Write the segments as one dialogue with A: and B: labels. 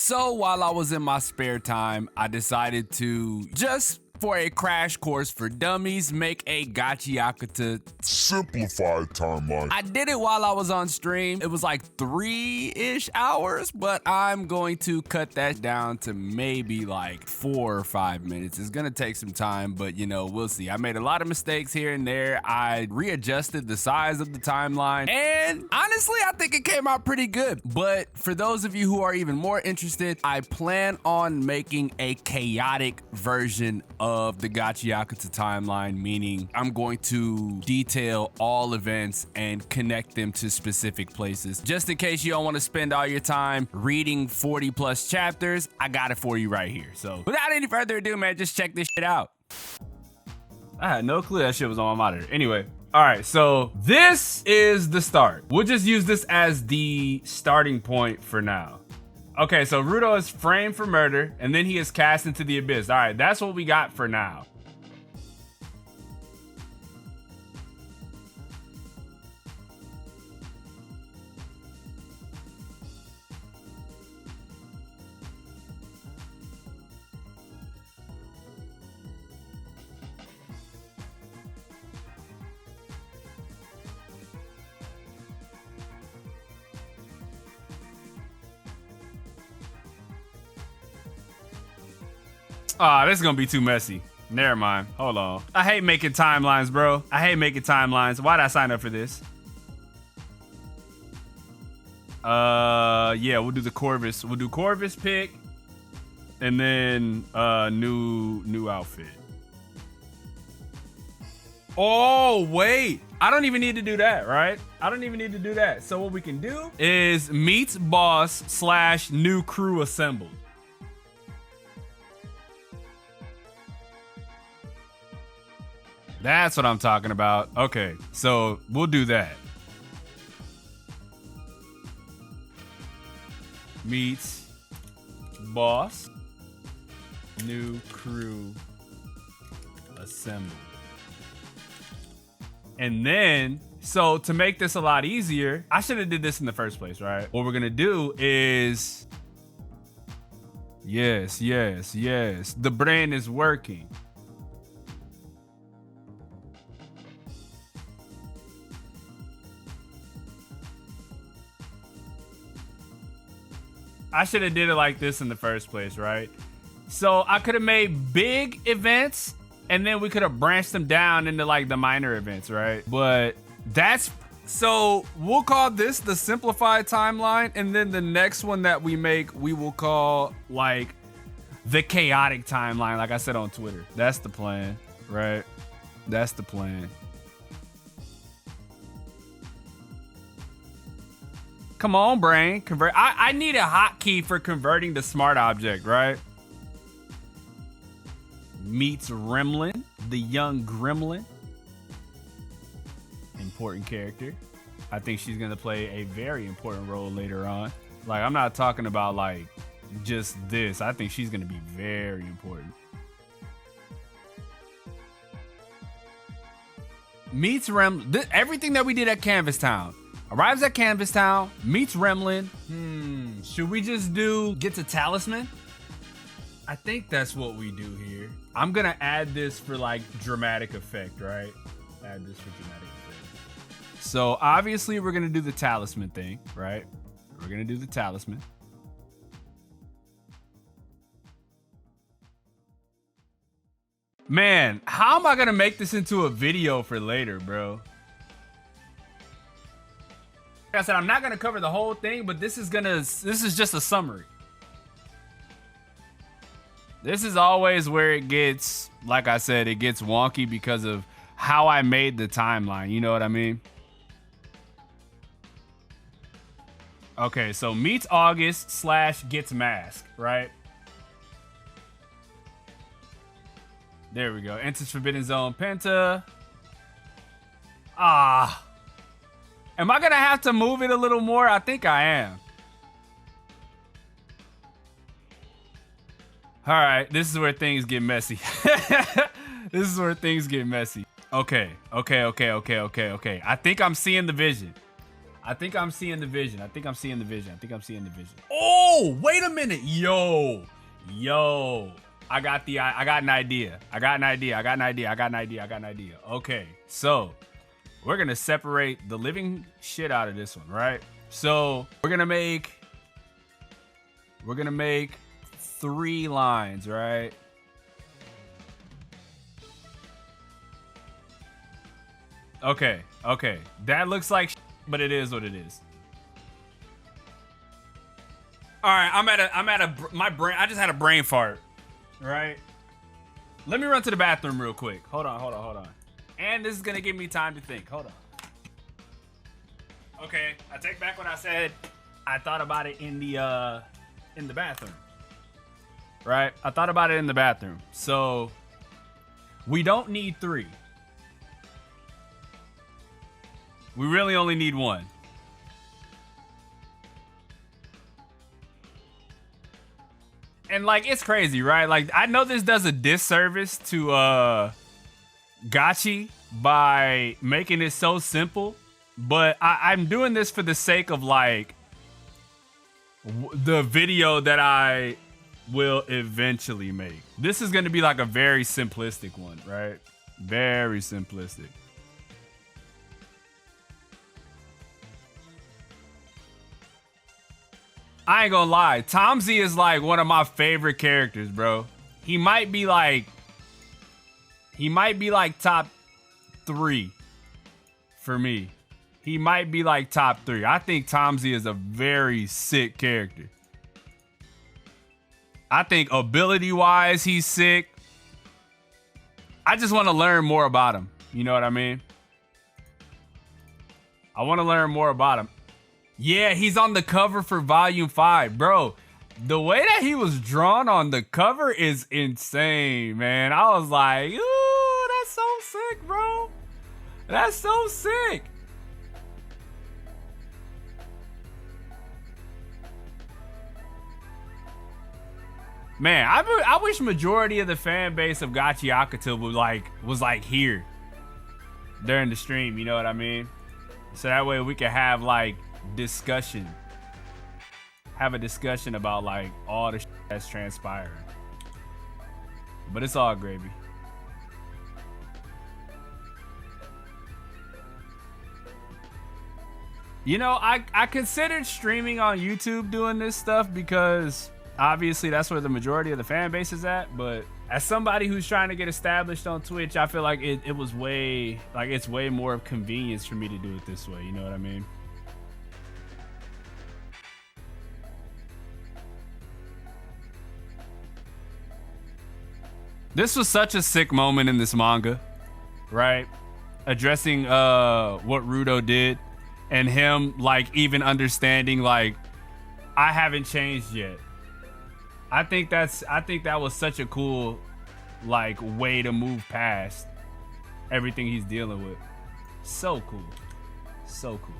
A: So while I was in my spare time, I decided to just for a crash course for dummies, make a Gachiakuta
B: simplified timeline.
A: I did it while I was on stream. It was like 3-ish hours, but I'm going to cut that down to maybe like 4 or 5 minutes. It's gonna take some time, but you know, we'll see. I made a lot of mistakes here and there. I readjusted the size of the timeline, and honestly, I think it came out pretty good. But for those of you who are even more interested, I plan on making a chaotic version of the Gachiakuta timeline, meaning I'm going to detail all events and connect them to specific places. Just in case you don't want to spend all your time reading 40 plus chapters, I got it for you right here. So without any further ado, man, just check this shit out. I had no clue that shit was on my monitor. Anyway, all right, so this is the start. We'll just use this as the starting point for now. Okay, so Rudo is framed for murder, and then he is cast into the abyss. All right, that's what we got for now. Ah, this is gonna be too messy. Never mind. Hold on. I hate making timelines, bro. I hate making timelines. Why'd I sign up for this? Yeah, we'll do the Corvus. We'll do Corvus pick, and then new outfit. Oh wait, I don't even need to do that, right? I don't even need to do that. So what we can do is meets boss / new crew assembled. That's what I'm talking about. Okay, so we'll do that. Meets boss, new crew assembled. And then, so to make this a lot easier, I should have did this in the first place, right? What we're gonna do is, yes, the brain is working. I should have did it like this in the first place, right? So I could have made big events and then we could have branched them down into like the minor events, right? But that's, so we'll call this the simplified timeline, and then the next one that we make, we will call like the chaotic timeline, like I said on Twitter. That's the plan, right? That's the plan. Come on, brain. Convert. I need a hotkey for converting to smart object, right? Meets Remlin, the young gremlin. Important character. I think she's gonna play a very important role later on. Like, I'm not talking about like just this. I think she's gonna be very important. Meets Remlin. Everything that we did at Canvas Town. Arrives at Canvas Town, meets Remlin. Should we just get a talisman? I think that's what we do here. I'm gonna add this for like dramatic effect, right? Add this for dramatic effect. So obviously we're gonna do the talisman thing, right? We're gonna do the talisman. Man, how am I gonna make this into a video for later, bro? Like I said, I'm not gonna cover the whole thing, but this is just a summary. This is always where it gets, like I said, it gets wonky because of how I made the timeline. You know what I mean? Okay, so meets August / gets mask, right? There we go. Enters Forbidden Zone Penta. Ah. Am I gonna have to move it a little more? I think I am. All right, this is where things get messy. This is where things get messy. Okay. I think I'm seeing the vision. I think I'm seeing the vision. I think I'm seeing the vision. I think I'm seeing the vision. Oh, wait a minute. Yo. I got an idea. I got an idea. Okay, so we're gonna separate the living shit out of this one, right? So we're gonna make 3 lines, right? Okay. That looks like shit, but it is what it is. All right, my brain, I just had a brain fart, right? Let me run to the bathroom real quick. Hold on. And this is gonna give me time to think. Hold on. Okay, I take back what I said. I thought about it in the bathroom, right? I thought about it in the bathroom. So we don't need 3. We really only need 1. And like, it's crazy, right? Like, I know this does a disservice to Gachi by making it so simple, but I'm doing this for the sake of like the video that I will eventually make. This is gonna be like a very simplistic one, right? Very simplistic. I ain't gonna lie, Tomzy is like one of my favorite characters, bro. He might be like top 3 for me. He might be like top 3. I think Tomzy is a very sick character. I think ability-wise, he's sick. I just want to learn more about him. You know what I mean? I want to learn more about him. Yeah, he's on the cover for Volume 5. Bro, the way that he was drawn on the cover is insane, man. I was like, ooh, that's so sick, bro. That's so sick. Man, I wish majority of the fan base of Gachiakuta was like here during the stream, you know what I mean? So that way we could have like discussion. Have a discussion about like all the shit that's transpiring. But it's all gravy. You know, I considered streaming on YouTube doing this stuff because obviously that's where the majority of the fan base is at, but as somebody who's trying to get established on Twitch, I feel like it was way, like it's way more of convenience for me to do it this way, you know what I mean? This was such a sick moment in this manga, right? Addressing what Rudo did and him like even understanding like I haven't changed yet. I think that was such a cool like way to move past everything he's dealing with. So cool. So cool.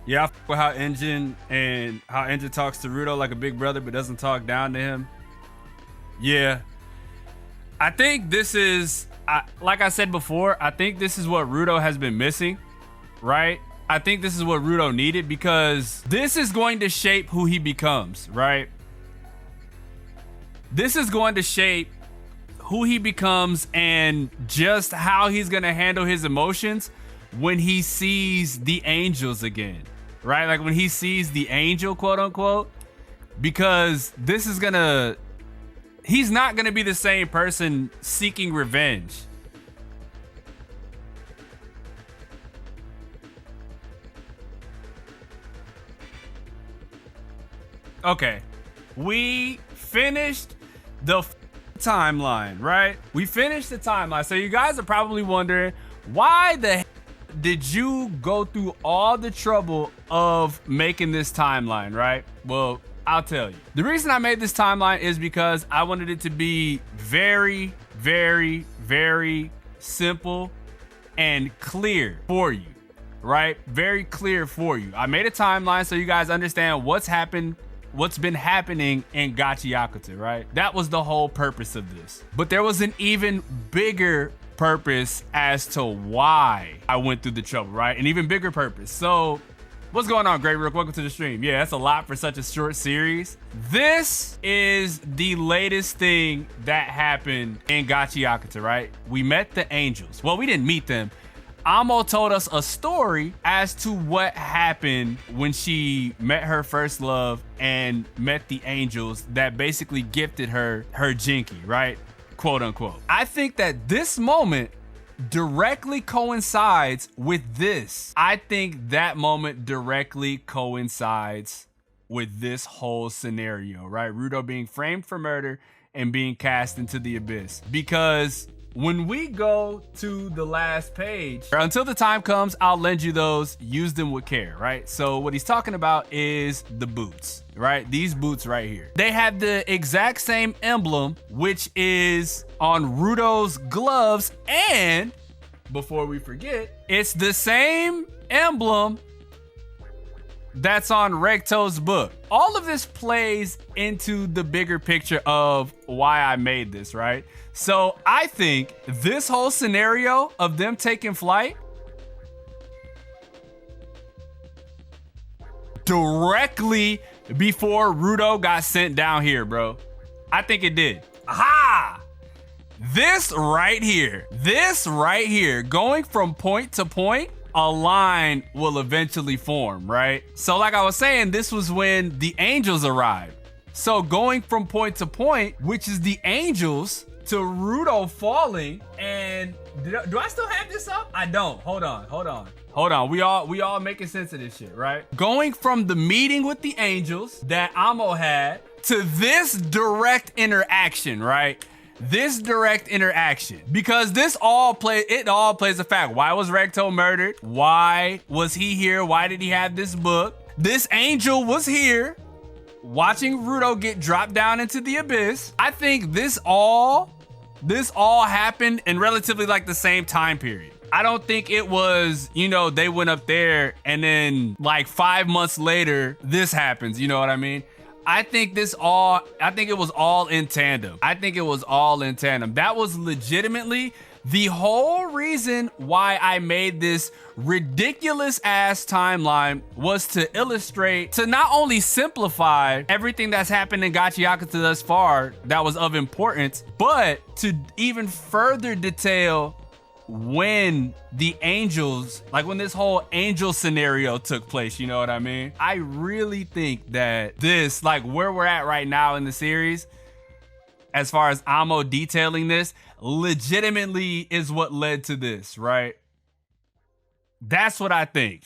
A: Yeah, I fuck with how Engine talks to Rudo like a big brother but doesn't talk down to him. Yeah. I think this is, like I said before, I think this is what Rudo has been missing, right? I think this is what Rudo needed because this is going to shape who he becomes, right? This is going to shape who he becomes and just how he's going to handle his emotions when he sees the angels again, right? Like when he sees the angel, quote unquote, because this is gonna, he's not gonna be the same person seeking revenge. Okay, we finished the timeline, right? We finished the timeline. So you guys are probably wondering, why the did you go through all the trouble of making this timeline, right? Well, I'll tell you. The reason I made this timeline is because I wanted it to be very, very, very simple and clear for you, right? Very clear for you. I made a timeline so you guys understand what's happened what's been happening in Gachiakuta, right? That was the whole purpose of this. But there was an even bigger purpose as to why I went through the trouble, right? An even bigger purpose. So what's going on, Great Rook? Welcome to the stream. Yeah, that's a lot for such a short series. This is the latest thing that happened in Gachiakuta, right? We met the angels. Well, we didn't meet them. Amo told us a story as to what happened when she met her first love and met the angels that basically gifted her Jinky, right? Quote unquote. I think that this moment directly coincides with this. I think that moment directly coincides with this whole scenario, right? Rudo being framed for murder and being cast into the abyss. Because when we go to the last page, until the time comes, I'll lend you those, use them with care, right? So what he's talking about is the boots, right? These boots right here. They have the exact same emblem, which is on Rudo's gloves, and before we forget, it's the same emblem that's on Recto's book. All of this plays into the bigger picture of why I made this, right? So I think this whole scenario of them taking flight directly before Rudo got sent down here, bro. I think it did. Aha! This right here, going from point to point, a line will eventually form, right? So like I was saying, this was when the angels arrived. So going from point to point, which is the angels, to Rudo falling, and do I still have this up? I don't. Hold on. We all making sense of this shit, right? Going from the meeting with the angels that Amo had to this direct interaction, right? This direct interaction, because it all plays a fact. Why was Recto murdered? Why was he here? Why did he have this book? This angel was here watching Rudo get dropped down into the abyss. I think this all happened in relatively like the same time period. I don't think it was, they went up there and then like 5 months later, this happens. You know what I mean? I think it was all in tandem. That was legitimately the whole reason why I made this ridiculous ass timeline, was to illustrate, to not only simplify everything that's happened in Gachiakuta thus far that was of importance, but to even further detail when the angels, like when this whole angel scenario took place, you know what I mean? I really think that this, like where we're at right now in the series, as far as Amo detailing this, legitimately is what led to this, right? That's what I think.